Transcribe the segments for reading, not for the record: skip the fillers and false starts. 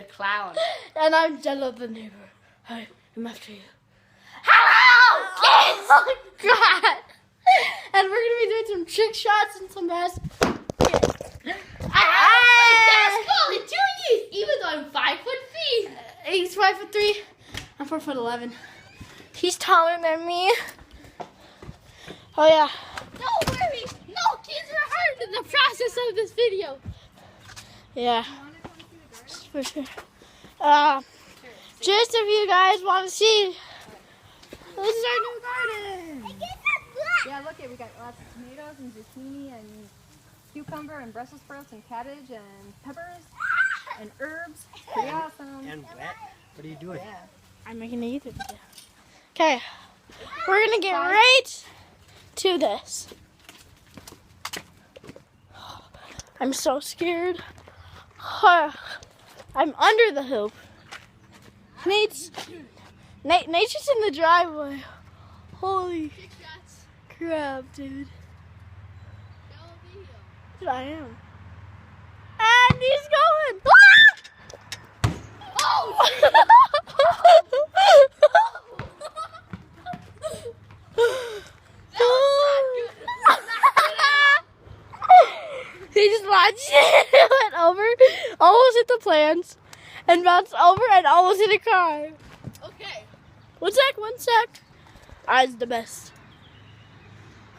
a clown. And I'm Jenna the neighbor. Hi, I'm after you. Hello, kids! Oh God! And we're gonna be doing some trick shots and some basketball. Basketball in 2 years, even though I'm 5'3". He's 5'3". I'm 4'11". He's taller than me. Oh yeah. Don't worry, no kids are hurt in the process of this video. Yeah. For sure. Just if you guys want to see, this is our new garden. Yeah, look it. We got lots of tomatoes and zucchini and cucumber and Brussels sprouts and cabbage and peppers and herbs. Pretty awesome. And wet? What are you doing? Yeah. I'm making a YouTube video. Okay, we're gonna get right to this. I'm so scared. I'm under the hoop. Nate's just in the driveway. Holy crap, dude. Dude, I am. And he's going. He just launched it, went over, almost hit the plants, and bounced over and almost hit a car. Okay. One sec. I's the best.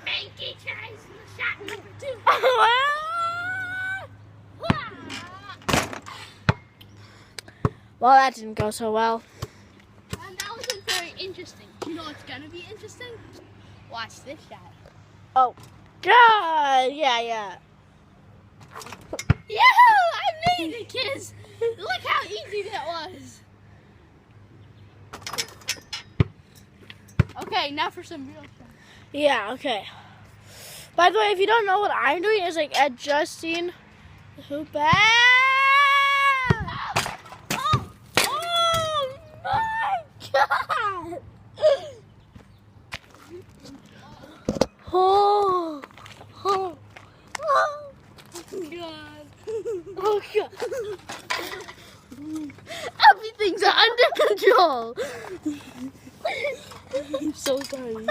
Mankey tries shot number 2. Well, that didn't go so well. And that wasn't very interesting. You know what's gonna be interesting? Watch this shot. Oh, God. Yeah. Yeah, I made it, kids. Look how easy that was. Okay, now for some real shots. Yeah, okay. By the way, if you don't know what I'm doing, is like adjusting the hoop. Oh my God! Oh God! Oh God! Everything's under control. I'm so sorry.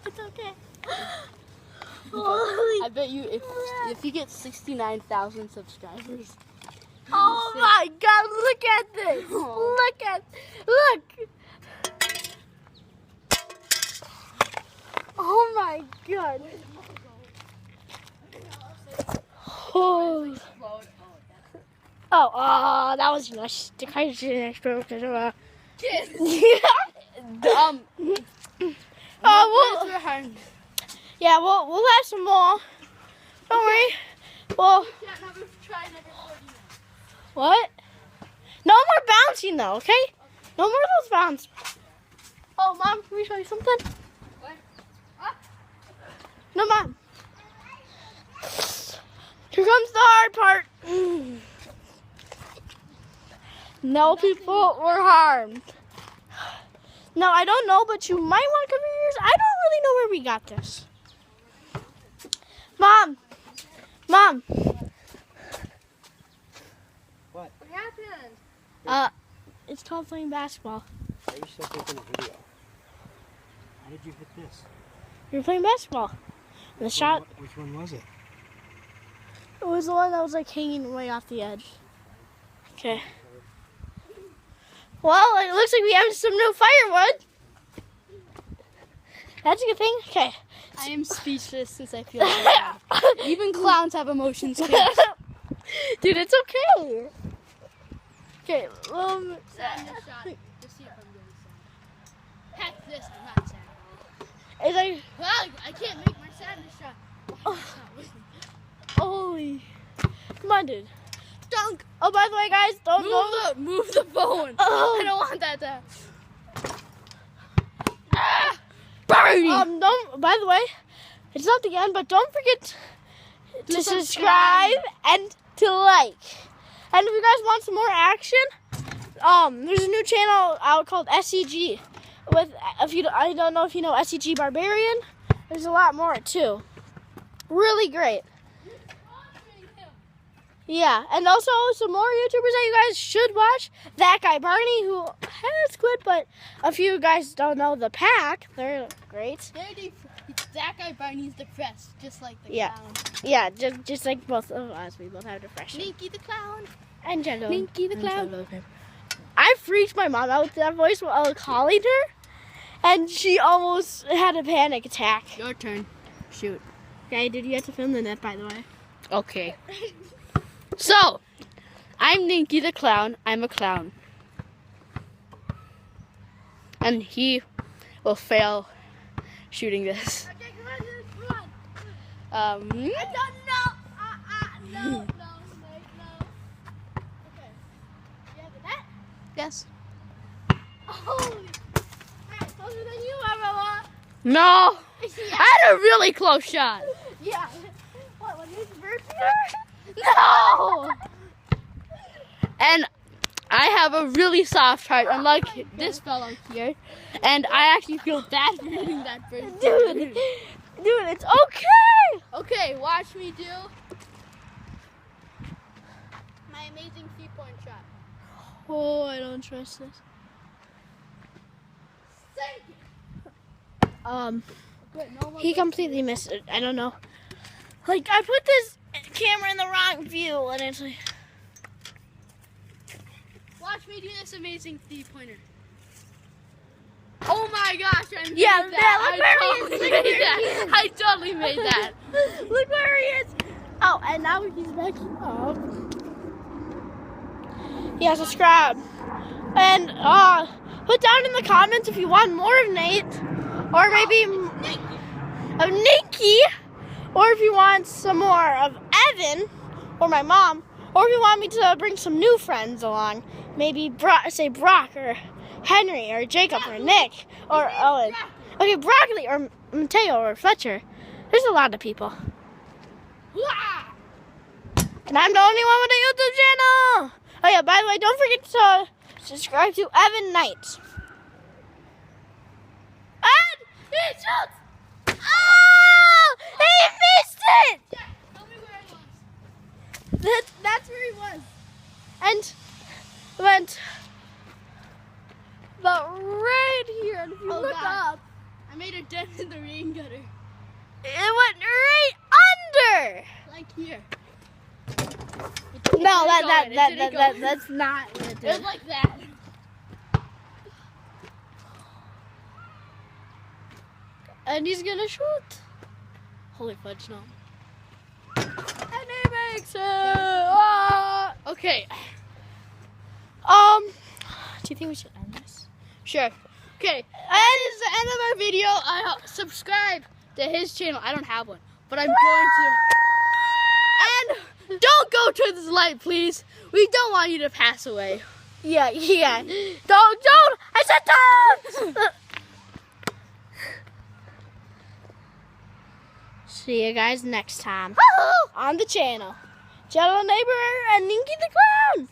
It's okay. Holy I bet you if you get 69,000 subscribers. Oh my God, look at this. Look. Oh my God. Oh, that was nice. The kids Kids. Yeah, we'll have some more. Don't worry. Well, what? No more bouncing though, okay? No more of those bounce. Oh, Mom, can we show you something? What? No, Mom. Here comes the hard part. No people were harmed. No, I don't know, but you might want to cover your ears. I don't really know where we got this. Mom. What? What happened? It's called playing basketball. Why are you still taking a video? How did you hit this? You're playing basketball. And the shot, Which one was it? it was the one that was like hanging way off the edge. Okay. Well, it looks like we have some new firewood. That's a good thing. Okay. I am speechless since I feel bad. Even clowns have emotions, kids. Dude, it's okay. Okay. Sad in the shot. Just see if I'm really sad. Heck this, I'm not sad. It's like, Well, I can't make my sadness shot. Why is it not working? holy. Come on, dude. Dunk. Oh, by the way, guys, don't Move the phone. Oh. I don't want that to. Don't. By the way, it's not the end, but don't forget to subscribe and to like. And if you guys want some more action, there's a new channel out called SCG. I don't know if you know SCG Barbarian. There's a lot more too. Really great. Yeah, and also some more YouTubers that you guys should watch. That guy Barney, who has squid, but a few guys don't know the pack. They're great. That guy Barney's depressed, just like the Yeah. clown. Yeah, just like both of us, we both have depression. Minky the clown. And Jello. Minky the clown. I freaked my mom out with that voice while calling her, and she almost had a panic attack. Your turn. Shoot. Okay, did you have to film the net, by the way? Okay. So, I'm Ninky the clown. I'm a clown. And he will fail shooting this. Okay, come on. Um, I don't know. No. Okay. You have the net? yes. Holy. Alright, closer than you ever were. No. Yeah. I had a really close shot. Yeah. What, when this bird No. And I have a really soft heart, unlike this fellow here. And I actually feel bad for hitting that bird. Dude, it's okay. Okay, watch me do my amazing 3-point shot. Oh, I don't trust this. He completely missed it. I don't know. Like, I put this camera in the wrong view, and it's like... Watch me do this amazing 3-pointer. Oh my gosh, I made Yeah, that. look where he is. I totally made that. I totally made that. Look where he is. Oh, and now he's back up. Yeah, subscribe. And put down in the comments if you want more of Nate. Or maybe of Nikki. Or if you want some more of Evan. Or my mom. Or if you want me to bring some new friends along. Maybe say Brock or Henry or Jacob or Nick or Owen. Okay, Broccoli or Mateo or Fletcher. There's a lot of people. And I'm the only one with a YouTube channel. Oh yeah, by the way, don't forget to subscribe to Evan Knight. And he shoots! Oh! He missed it! Tell me where I was. That's where he was. And went about right here. And if you Oh, look God. up, I made a dent in the rain gutter. it went right under. Like here. No, It didn't go. that's not what it It did. was like that. And he's gonna shoot. Holy fudge, no. And he makes it. Ah. Okay, Do you think we should end this? sure. Okay, that is the end of our video. I subscribe to his channel. I don't have one, but I'm going to. And don't go to this light, please. We don't want you to pass away. Yeah. Don't. I said don't. See you guys next time on the channel. Jello Neighbor and Ninky the Clown.